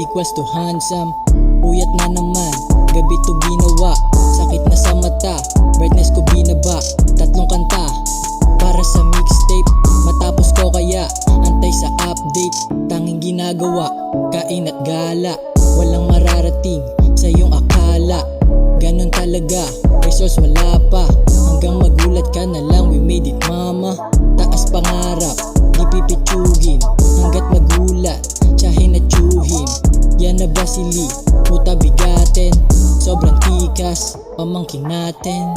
equals to handsome. Puyat na naman, gabi to ginawa. Sakit na sa mata, brightness ko binaba. 3 kanta, para sa mixtape. Matapos ko kaya, antay sa update. Tanging ginagawa, kain at gala. Walang mararating sa iyong akala. Ganon talaga, resource wala pa. Hanggang magulat ka na lang, we made it mama. Taas pangarap, di pipitsugin. Hanggat magulat, tsahin at tsuhin. Yan na ba sili, puta bigatin. Sobrang tikas, pamangkin natin.